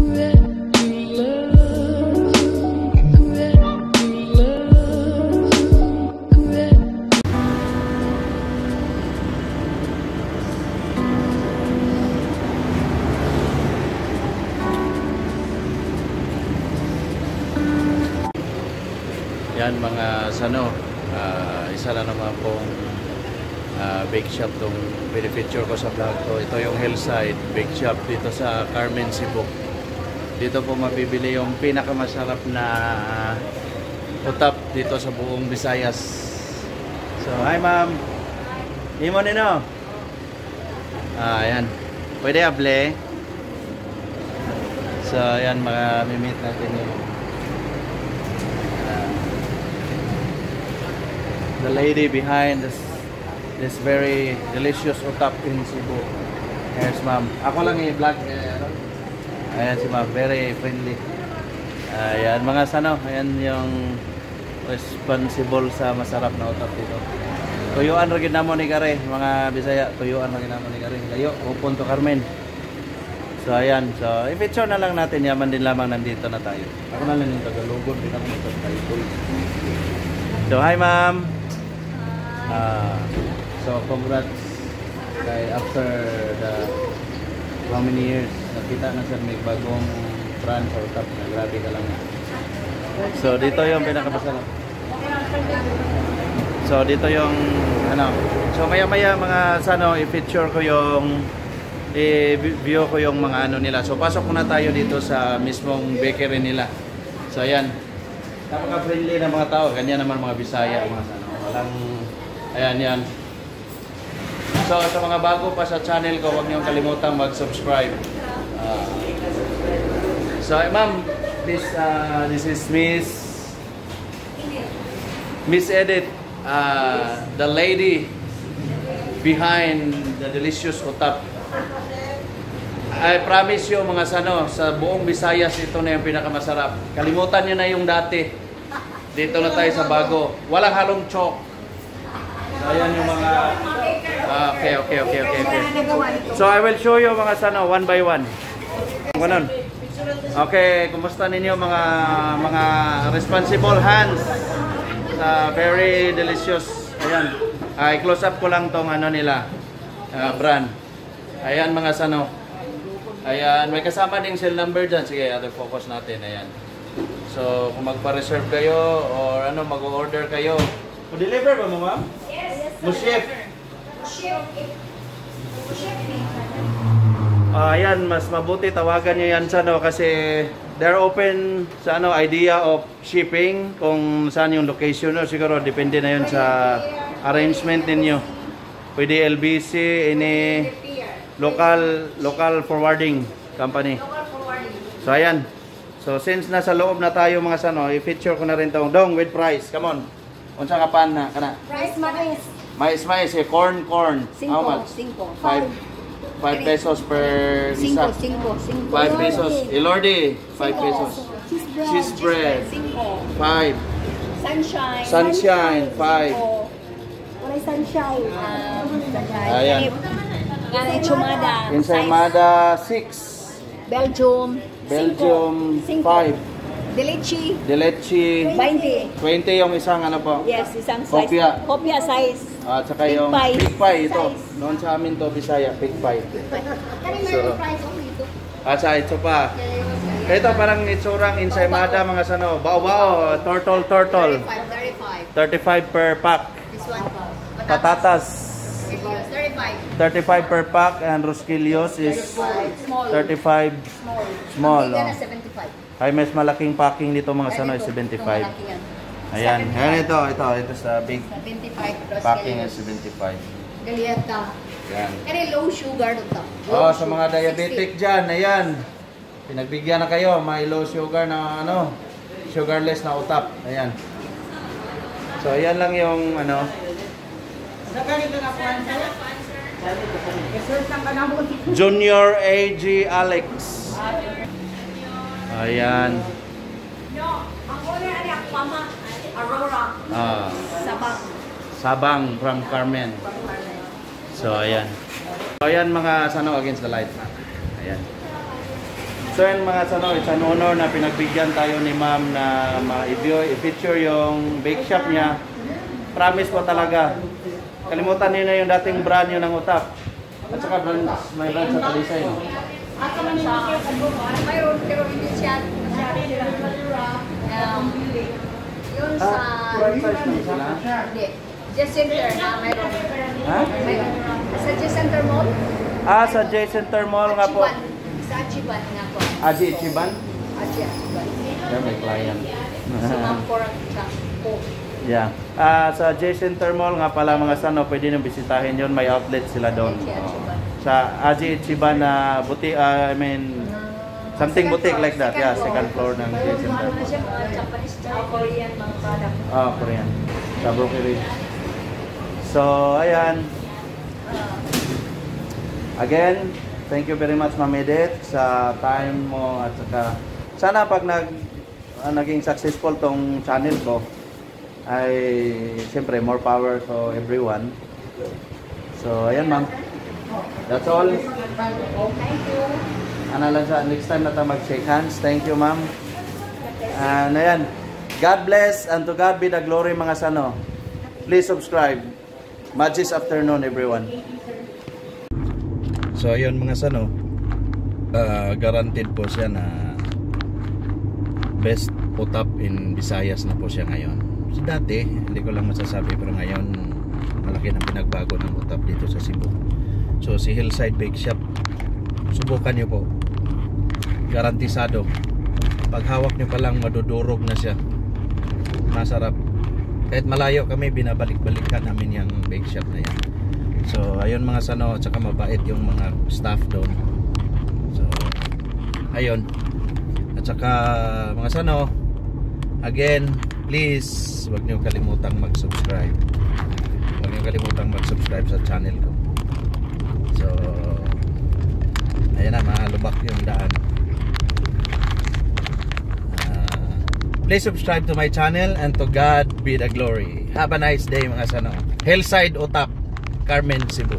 Yan mga sano, isa na naman pong bake shop tong pinipicture ko sa vlog ko. Ito yung Hillside Bake Shop dito sa Carmen, Cebu. Dito po mabibili yung pinakamasarap na utap dito sa buong Visayas. So, hi ma'am. Imo nino. Ayan. Pwede able. So, ayan, mamimit natin yung the lady behind this very delicious utap in Cebu. Yes, ma'am. Ako lang i-vlog. Ayan si ma'am, very friendly. Ayan mga sano, ayan yung responsible sa masarap na utap dito. Tuyuan ra gid namo ni Kare, mga Bisaya, tuyuan ra gid namo ni Kare. Layo, Punto Carmen. So ayan, so i-picture na lang natin, yaman din lamang nandito na tayo. Ako na lang yung Tagalogod, di na ako nagtatayo. So hi ma'am. So congrats kay after the how many years nakita na sa may bagong brand or top na grabe ka lang. So dito yung pinakamasarap. So dito yung ano. So maya-maya mga sano i-picture ko yung i-view ko yung mga ano nila. So pasok muna tayo dito sa mismong bakery nila. So ayan. Napaka-friendly ng mga tao. Ganyan naman mga Bisaya, mga sano. Walang ayan yan. So sa mga bago pa sa channel ko, huwag niyong kalimutang mag-subscribe. So ma'am, this is Miss Edith, the lady behind the delicious utap. I promise you mga sano, sa buong Visayas ito na yung pinakamasarap. Kalimutan niyo na yung dati. Dito na tayo sa bago. Walang halong chok. Ayan yung mga okay. So I will show you mga sano one by one. Ganun. Okay, kumusta ninyo mga responsible hands sa very delicious. Ayan. I-close up ko lang tong ano nila brand. Ayan mga sano. Ayan, may kasama ding cell number dyan. Sige, other focus natin. Ayan. So kung magpa-reserve kayo or ano mag-order kayo. Deliver ba mo ma'am? Muship. Ayan, mas mabuti tawagan niyo yan sa ano kasi they're open sa ano idea of shipping kung saan yung location no siguro depende na yun sa arrangement ninyo. Pwede LBC, ini local forwarding company. So ayan. So since nasa loob na tayo mga sano, i-feature ko na rin tong dong with price. Come on. Unsa ka pan na kana? Price mais. Mais, corn. How much? 5 pesos per isa. 5 pesos. Ilordi, 5 pesos. Cheese bread. 5. Sunshine, 5. Wala sunshine. Ayan. Ensaymada, 6. Belgium, 5. Delechi, 20 yung isang ano po? Yes, isang size. Kopya size. At saka yung big pie ito. Noon sa amin to Bisaya, big pie. So, at sa ito pa. Ito parang itsurang ensaymada mga sano. Bao, turtle. 35 per pack. Patatas. 35 per pack and Rosquillos is 35 small. Ay, mas malaking packing dito mga sano, 75. Ayan, ito sa big packing is 75. Galieta. Yan. Kaya low sugar ito. Oh, sa mga diabetic dyan, ayan. Pinagbigyan na kayo, may low sugar na ano, sugarless na utap. Ayan. So, ayan lang yung ano. Junior AG Alex. Ayan. Sabang from Carmen. So ayan. So ayan mga sano against the light. Ayan. So yun mga sano, it's an honor na pinagbigyan tayo ni ma'am na i-feature yung bake shop niya. Promise po talaga. Kalimutan niyo na yung dating brand nyo ng Utap. At saka may brand sa Talisay. No? Mayroon, pero hindi siya. Yun sa... Hindi. Just center na mayroon. Ha? Sa J Center Mall? Sa J Center Mall nga po. Sa Achiban nga po. Aji Ichiban? Achiban. Yeah, may client. Sa Mamporang po. Yeah. Sa J Center Mall nga pala mga sano, pwede nyo bisitahin yun. May outlet sila doon. Sa Aji Ichiban na something boutique like that. Yeah, second floor ng J Center Mall. Japanese, Korean mga product. Korean. Sa Brookridge. So, ayan. Again, thank you very much Ma'am Edith sa time mo at saka sana pag naging successful tong channel ko ay siyempre more power to everyone. So, ayan ma'am. That's all. Thank you. Ano lang sa next time na tayo mag-shake hands. Thank you ma'am. And ayan. God bless and to God be the glory mga sano. Please subscribe. Magis afternoon everyone. So ayun mga sano, guaranteed po siya na best Utap in Visayas na po siya ngayon. So, dati, hindi ko lang masasabi pero ngayon malaki na pinagbago ng Utap dito sa Cebu. So si Hillside Bake Shop, subukan nyo po. Garantisado. Pag hawak nyo pa lang madudurog na siya. Masarap. Kahit malayo kami, binabalik-balikan namin yung bake shop na yan. So, ayun mga sano, at saka mabait yung mga staff doon. So, ayun. At saka mga sano, again, please, huwag niyo kalimutang mag-subscribe. Huwag niyo kalimutang mag-subscribe sa channel ko. So, ayun na, malubak yung daan. Please subscribe to my channel and to God be the glory. Have a nice day mga sano. Hillside Utap, Carmen, Cebu.